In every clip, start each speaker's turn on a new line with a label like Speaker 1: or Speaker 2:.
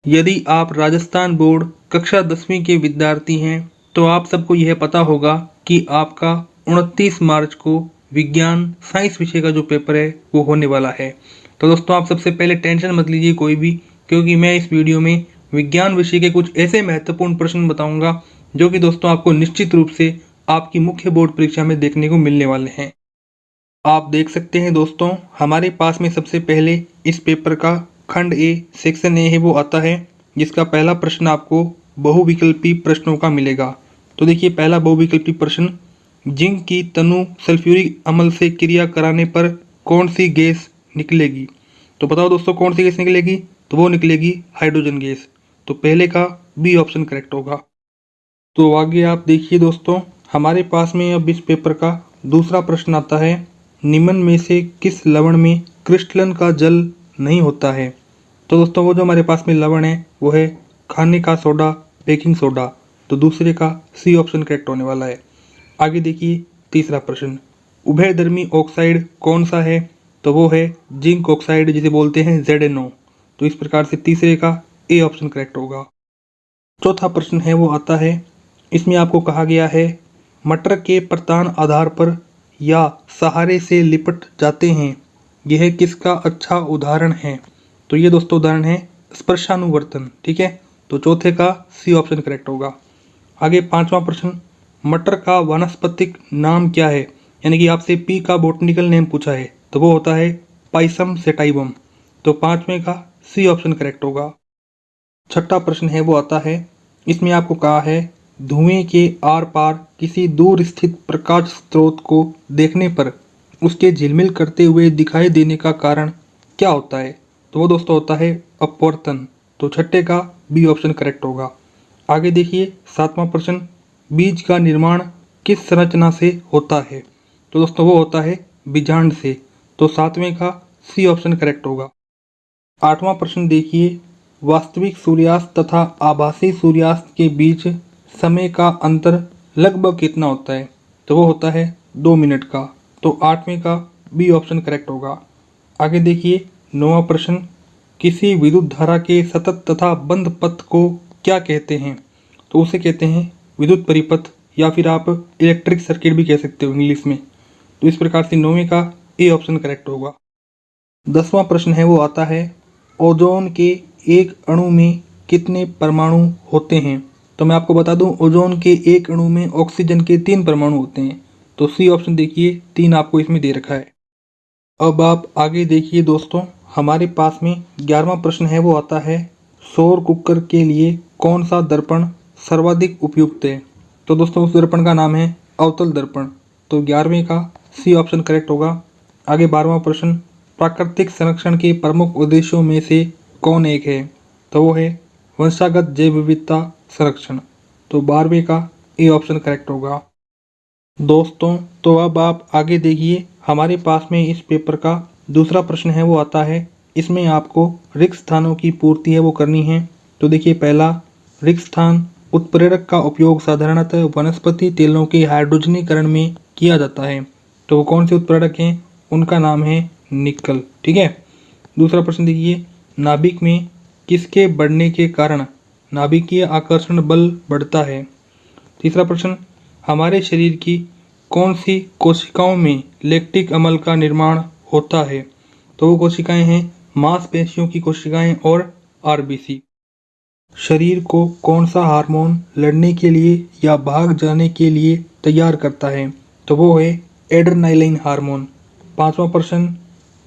Speaker 1: यदि आप राजस्थान बोर्ड कक्षा 10वीं के विद्यार्थी हैं तो आप सबको यह पता होगा कि आपका 29 मार्च को विज्ञान साइंस विषय का जो पेपर है वो होने वाला है। तो दोस्तों आप सबसे पहले टेंशन मत लीजिए कोई भी, क्योंकि मैं इस वीडियो में विज्ञान विषय के कुछ ऐसे महत्वपूर्ण प्रश्न बताऊंगा जो कि दोस्तों आपको निश्चित रूप से आपकी मुख्य बोर्ड परीक्षा में देखने को मिलने वाले हैं। आप देख सकते हैं दोस्तों, हमारे पास में सबसे पहले इस पेपर का खंड ए सेक्शन ए है वो आता है, जिसका पहला प्रश्न आपको बहुविकल्पी प्रश्नों का मिलेगा। तो देखिए पहला बहुविकल्पी प्रश्न, जिंक की तनु सल्फ्यूरिक अम्ल से क्रिया कराने पर कौन सी गैस निकलेगी। तो बताओ दोस्तों कौन सी गैस निकलेगी, तो वो निकलेगी हाइड्रोजन गैस। तो पहले का बी ऑप्शन करेक्ट होगा। तो आगे आप देखिए दोस्तों, हमारे पास में अब इस पेपर का दूसरा प्रश्न आता है, निम्न में से किस लवण में क्रिस्टलन का जल नहीं होता है। तो दोस्तों वो जो हमारे पास में लवण है वो है खाने का सोडा, बेकिंग सोडा। तो दूसरे का सी ऑप्शन करेक्ट होने वाला है। आगे देखिए तीसरा प्रश्न, उभयधर्मी ऑक्साइड कौन सा है। तो वो है जिंक ऑक्साइड, जिसे बोलते हैं ZnO। तो इस प्रकार से तीसरे का ए ऑप्शन करेक्ट होगा। चौथा प्रश्न है वो आता है, इसमें आपको कहा गया है मटर के प्रतान आधार पर या सहारे से लिपट जाते हैं, यह किसका अच्छा उदाहरण है। तो ये दोस्तों उदाहरण है स्पर्शानुवर्तन। ठीक है, तो चौथे का सी ऑप्शन करेक्ट होगा। आगे पांचवा प्रश्न, मटर का वानस्पतिक नाम क्या है। यानी कि आपसे पी का बोटनिकल नेम पूछा है तो वो होता है पाइसम सेटाइवम। तो पांचवें का सी ऑप्शन करेक्ट होगा। छठा प्रश्न है वो आता है, इसमें आपको कहा है धुएं के आर पार किसी दूर स्थित प्रकाश स्रोत को देखने पर उसके झिलमिल करते हुए दिखाई देने का कारण क्या होता है। तो वो दोस्तों होता है अपवर्तन। तो छठे का बी ऑप्शन करेक्ट होगा। आगे देखिए सातवां प्रश्न, बीज का निर्माण किस संरचना से होता है। तो दोस्तों वो होता है बीजांड से। तो सातवें का सी ऑप्शन करेक्ट होगा। आठवां प्रश्न देखिए, वास्तविक सूर्यास्त तथा आभासी सूर्यास्त के बीच समय का अंतर लगभग कितना होता है। तो वो होता है 2 मिनट का। तो आठवें का बी ऑप्शन करेक्ट होगा। आगे देखिए नौवां प्रश्न, किसी विद्युत धारा के सतत तथा बंद पथ को क्या कहते हैं। तो उसे कहते हैं विद्युत परिपथ, या फिर आप इलेक्ट्रिक सर्किट भी कह सकते हो इंग्लिश में। तो इस प्रकार से नौवें का ए ऑप्शन करेक्ट होगा। 10वां प्रश्न है वो आता है, ओजोन के एक अणु में कितने परमाणु होते हैं। तो मैं आपको बता दूं, ओजोन के एक अणु में ऑक्सीजन के 3 परमाणु होते हैं। तो सी ऑप्शन देखिए 3 आपको इसमें दे रखा है। अब आप आगे देखिए दोस्तों, हमारे पास में 11वां प्रश्न है वो आता है, सौर कुकर के लिए कौन सा दर्पण सर्वाधिक उपयुक्त है। तो दोस्तों उस दर्पण का नाम है अवतल दर्पण। तो 11वें का सी ऑप्शन करेक्ट होगा। आगे 12वां प्रश्न, प्राकृतिक संरक्षण के प्रमुख उद्देश्यों में से कौन एक है। तो वो है वंशागत जैव विविधता संरक्षण। तो 12वें का ए ऑप्शन करेक्ट होगा। दोस्तों तो अब आप आगे देखिए, हमारे पास में इस पेपर का दूसरा प्रश्न है वो आता है, इसमें आपको रिक्त स्थानों की पूर्ति है वो करनी है। तो देखिए पहला, रिक्त स्थान उत्प्रेरक का उपयोग साधारणतः वनस्पति तेलों के हाइड्रोजनीकरण में किया जाता है। तो वो कौन से उत्प्रेरक हैं, उनका नाम है निकल। ठीक है। दूसरा प्रश्न देखिए, नाभिक में किसके बढ़ने के कारण नाभिकीय आकर्षण बल बढ़ता है। तीसरा प्रश्न, हमारे शरीर की कौन सी कोशिकाओं में लैक्टिक अम्ल का निर्माण होता है। तो वो कोशिकाएं हैं मांसपेशियों की कोशिकाएं और आरबीसी। शरीर को कौन सा हार्मोन लड़ने के लिए या भाग जाने के लिए तैयार करता है। तो वो है एड्रेनालाइन हार्मोन। पांचवा प्रश्न,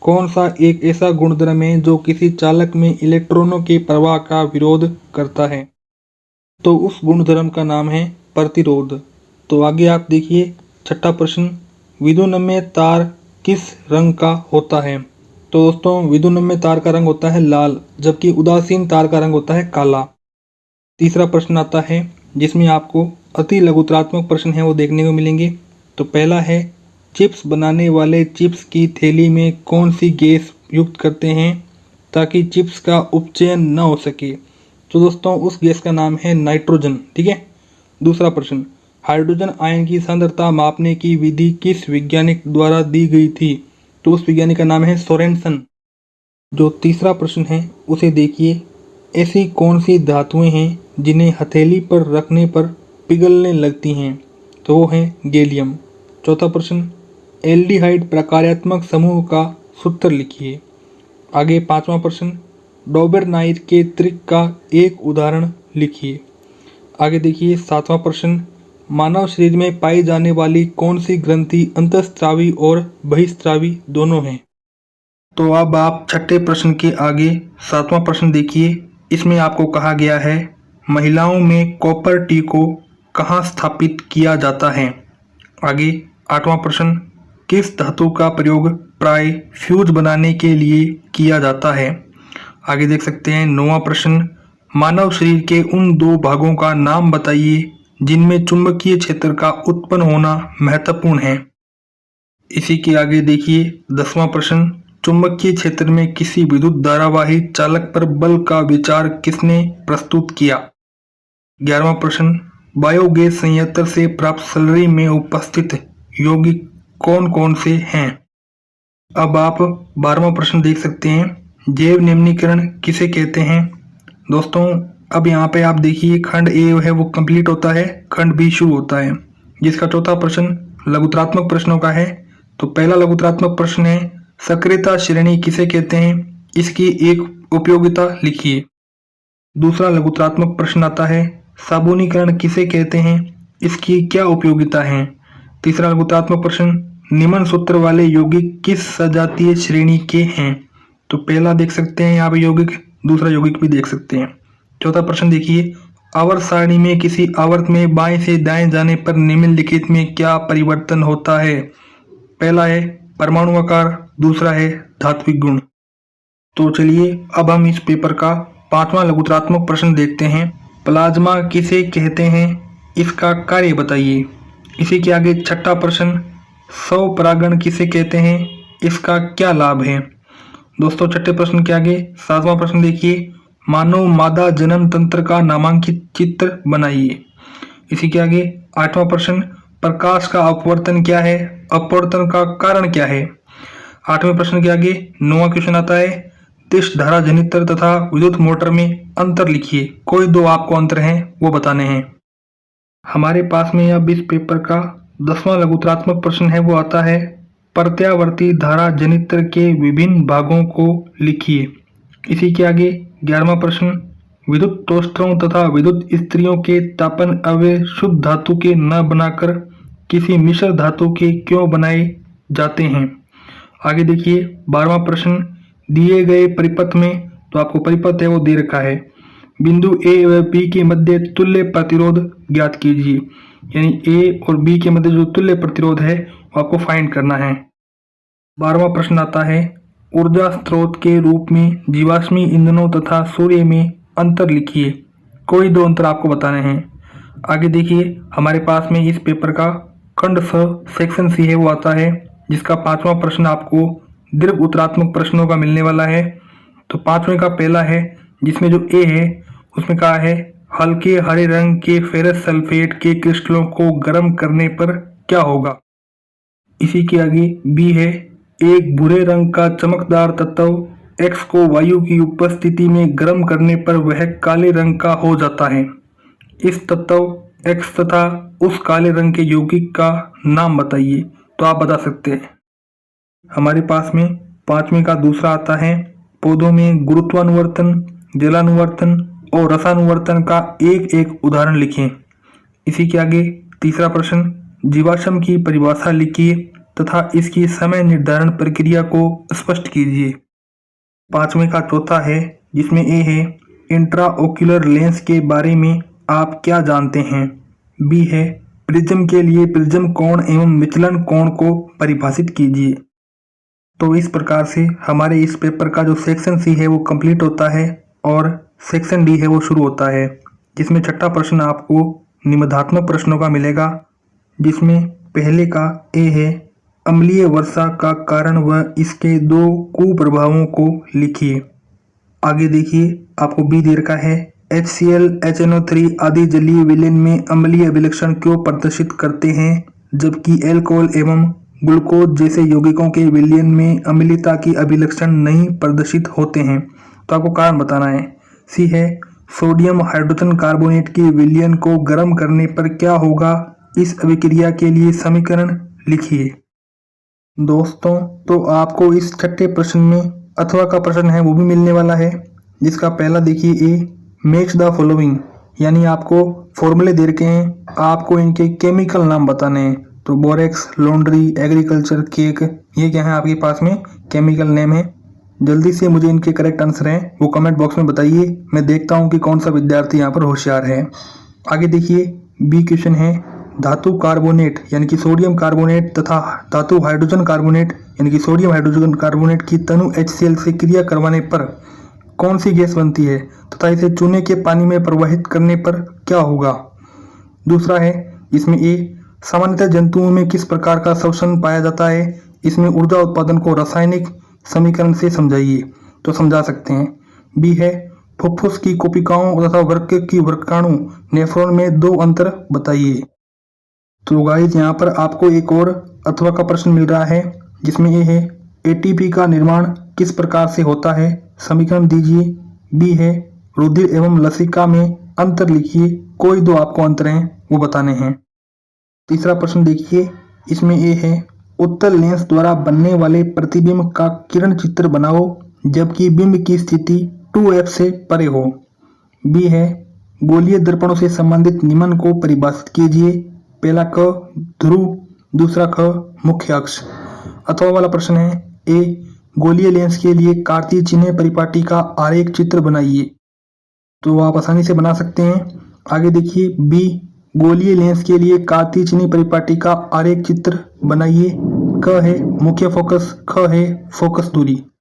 Speaker 1: कौन सा एक ऐसा गुणधर्म है जो किसी चालक में इलेक्ट्रॉनों के प्रवाह का विरोध करता है। तो उस गुणधर्म का नाम है प्रतिरोध। तो आगे आप देखिए छठा प्रश्न, विद्युन्मय तार किस रंग का होता है। तो दोस्तों विद्युन्मय तार का रंग होता है लाल, जबकि उदासीन तार का रंग होता है काला। तीसरा प्रश्न आता है जिसमें आपको अति लघुतरात्मक प्रश्न है वो देखने को मिलेंगे। तो पहला है, चिप्स बनाने वाले चिप्स की थैली में कौन सी गैस युक्त करते हैं ताकि चिप्स का उपचयन न हो सके। तो दोस्तों उस गैस का नाम है नाइट्रोजन। ठीक है। दूसरा प्रश्न, हाइड्रोजन आयन की सांद्रता मापने की विधि किस वैज्ञानिक द्वारा दी गई थी। तो उस वैज्ञानिक का नाम है सोरेनसन। जो तीसरा प्रश्न है उसे देखिए, ऐसी कौन सी धातुएं हैं जिन्हें हथेली पर रखने पर पिघलने लगती हैं? तो वो हैं गैलियम। चौथा प्रश्न, एल्डिहाइड प्रकार्यात्मक समूह का सूत्र लिखिए। आगे पांचवा प्रश्न, डोबेरनाइर के त्रिक का एक उदाहरण लिखिए। आगे देखिए सातवां प्रश्न, मानव शरीर में पाई जाने वाली कौन सी ग्रंथि अंतःस्रावी और बहिःस्रावी दोनों हैं? तो अब आप छठे प्रश्न के आगे सातवां प्रश्न देखिए। इसमें आपको कहा गया है महिलाओं में कॉपर टी को कहाँ स्थापित किया जाता है। आगे आठवां प्रश्न, किस धातु का प्रयोग प्राय फ्यूज बनाने के लिए किया जाता है। आगे देख सकते हैं नौवां प्रश्न, मानव शरीर के उन दो भागों का नाम बताइए जिनमें चुंबकीय क्षेत्र का उत्पन्न होना महत्वपूर्ण है। इसी के आगे देखिए दसवां प्रश्न, चुंबकीय क्षेत्र में किसी विद्युत धारावाही चालक पर बल का विचार किसने प्रस्तुत किया। 11वां प्रश्न, बायोगैस संयंत्र से प्राप्त स्लरी में उपस्थित यौगिक कौन कौन से हैं। अब आप 12वां प्रश्न देख सकते हैं, जैव निम्नीकरण किसे कहते हैं। दोस्तों अब यहाँ पे आप देखिए खंड ए है वो कंप्लीट होता है, खंड बी शुरू होता है, जिसका चौथा प्रश्न लघुत्रात्मक प्रश्नों का है। तो पहला लघुत्रात्मक प्रश्न है, सक्रियता श्रेणी किसे कहते हैं, इसकी एक उपयोगिता लिखिए। दूसरा लघुत्रात्मक प्रश्न आता है, साबुनीकरण किसे कहते हैं, इसकी क्या उपयोगिता है। तीसरा लघुत्रात्मक प्रश्न, निम्न सूत्र वाले यौगिक किस सजातीय श्रेणी के हैं। तो पहला देख सकते हैं यहाँ पे यौगिक, दूसरा यौगिक भी देख सकते हैं। चौथा प्रश्न देखिए, आवर्त सारणी में किसी आवर्त में बाएं से दाएं जाने पर निम्नलिखित में क्या परिवर्तन होता है। पहला है परमाणु आकार, दूसरा है धात्विक गुण। तो चलिए अब हम इस पेपर का पांचवा लघुत्रात्मक प्रश्न देखते हैं, प्लाज्मा किसे कहते हैं, इसका कार्य बताइए। इसी के आगे छठा प्रश्न, स्वपरागण किसे कहते हैं, इसका क्या लाभ है। दोस्तों छठे प्रश्न के आगे सातवां प्रश्न देखिए, मानव मादा जन्म तंत्र का नामांकित चित्र बनाइए। इसी के आगे आठवां प्रश्न, प्रकाश का अपवर्तन क्या है, अपवर्तन का कारण क्या है। आठवें प्रश्न के आगे नौवां क्वेश्चन आता है, तिष्ठ धारा जनित्र तथा विद्युत मोटर में अंतर लिखिए। कोई दो आपको अंतर हैं वो बताने हैं। हमारे पास में अब इस पेपर का 10वां लघुत्रात्मक प्रश्न है वो आता है, प्रत्यावर्ती धारा जनित्र के विभिन्न भागों को लिखिए। इसी के आगे 11वां प्रश्न, विद्युत तोस्त्रों तथा विद्युत स्त्रियों के तापन अवयव शुद्ध धातु के न बनाकर किसी मिश्र धातु के क्यों बनाए जाते हैं। आगे देखिए 12वां प्रश्न, दिए गए परिपथ में, तो आपको परिपथ है वो दे रखा है, बिंदु ए व बी के मध्य तुल्य प्रतिरोध ज्ञात कीजिए। यानी ए और बी के मध्य जो तुल्य प्रतिरोध है वो आपको फाइंड करना है। 12वां प्रश्न आता है, ऊर्जा स्रोत के रूप में जीवाश्मी ईंधनों तथा सूर्य में अंतर लिखिए। कोई दो अंतर आपको बताने हैं। आगे देखिए हमारे पास में इस पेपर का खंड स सेक्शन सी है वो आता है, जिसका पांचवा प्रश्न आपको दीर्घ उत्तरात्मक प्रश्नों का मिलने वाला है। तो पांचवें का पहला है, जिसमें जो ए है उसमें कहा है, हल्के हरे रंग के फेरस सल्फेट के क्रिस्टलों को गर्म करने पर क्या होगा। इसी के आगे बी है, एक भूरे रंग का चमकदार तत्व एक्स को वायु की उपस्थिति में गर्म करने पर वह काले रंग का हो जाता है। इस तत्व एक्स तथा उस काले रंग के यौगिक का नाम बताइए। तो आप बता सकते हैं। हमारे पास में पांचवें का दूसरा आता है, पौधों में गुरुत्वानुवर्तन, जलानुवर्तन और रसानुवर्तन का एक एक उदाहरण लिखें। इसी के आगे तीसरा प्रश्न, जीवाश्म की परिभाषा लिखिए तथा इसकी समय निर्धारण प्रक्रिया को स्पष्ट कीजिए। पांचवें का चौथा है, जिसमें ए है, इंट्राओक्यूलर लेंस के बारे में आप क्या जानते हैं। बी है, प्रिज्म के लिए प्रिज्म कोण एवं विचलन कोण को परिभाषित कीजिए। तो इस प्रकार से हमारे इस पेपर का जो सेक्शन सी है वो कंप्लीट होता है और सेक्शन डी है वो शुरू होता है, जिसमें छठा प्रश्न आपको निबंधात्मक प्रश्नों का मिलेगा, जिसमें पहले का ए है, अम्लीय वर्षा का कारण व इसके दो कुप्रभावों को लिखिए। आगे देखिए आपको बी दे रखा है, HCl, HNO3 आदि जलीय विलयन में अम्लीय अभिलक्षण क्यों प्रदर्शित करते हैं, जबकि एल्कोहल एवं ग्लूकोज जैसे यौगिकों के विलयन में अम्लीयता की अभिलक्षण नहीं प्रदर्शित होते हैं। तो आपको कारण बताना है। सी है सोडियम हाइड्रोजन कार्बोनेट के विलयन को गर्म करने पर क्या होगा, इस अभिक्रिया के लिए समीकरण लिखिए। दोस्तों, तो आपको इस छठे प्रश्न में अथवा का प्रश्न है वो भी मिलने वाला है, जिसका पहला देखिए ए, मैच द फॉलोइंग, यानी आपको फॉर्मूले दे रखे हैं, आपको इनके केमिकल नाम बताने हैं। तो बोरेक्स, लॉन्ड्री, एग्रीकल्चर, केक, ये क्या है आपके पास में केमिकल नेम है। जल्दी से मुझे इनके करेक्ट आंसर हैं वो कमेंट बॉक्स में बताइए, मैं देखता हूँ कि कौन सा विद्यार्थी यहाँ पर होशियार है। आगे देखिए बी क्वेश्चन है, धातु कार्बोनेट यानी कि सोडियम कार्बोनेट तथा धातु हाइड्रोजन कार्बोनेट यानी कि सोडियम हाइड्रोजन कार्बोनेट की तनु HCl से क्रिया करवाने पर कौन सी गैस बनती है तथा इसे चूने के पानी में प्रवाहित करने पर क्या होगा। दूसरा है इसमें ए, सामान्यतः जंतुओं में किस प्रकार का श्वसन पाया जाता है, इसमें ऊर्जा उत्पादन को रासायनिक समीकरण से समझाइए। तो समझा सकते हैं। बी है फुफ्फुस की कोशिकाओं तथा वृक्क की वृक्काणु नेफ्रॉन में दो अंतर बताइए। तो गाइस यहाँ पर आपको एक और अथवा का प्रश्न मिल रहा है, जिसमें ये है ATP का निर्माण किस प्रकार से होता है, समीकरण दीजिए। बी है रुधिर एवं लसिका में अंतर लिखिए, कोई दो आपको अंतर हैं वो बताने हैं। तीसरा प्रश्न देखिए, इसमें ये है उत्तल लेंस द्वारा बनने वाले प्रतिबिंब का किरण चित्र बनाओ जबकि बिंब की स्थिति 2f से परे हो। बी है गोलीय दर्पणों से संबंधित निम्न को परिभाषित कीजिए। पहला क ध्रुव, दूसरा ख मुख्य अक्ष। अथवा वाला प्रश्न है ए, गोलीय लेंस के लिए कार्तीय चिन्ह परिपाटी का आरेख चित्र बनाइए। तो आप आसानी से बना सकते हैं। आगे देखिए बी, गोलीय लेंस के लिए कार्तीय चिन्ह परिपाटी का आरेख चित्र बनाइए। क है मुख्य फोकस, ख है फोकस दूरी।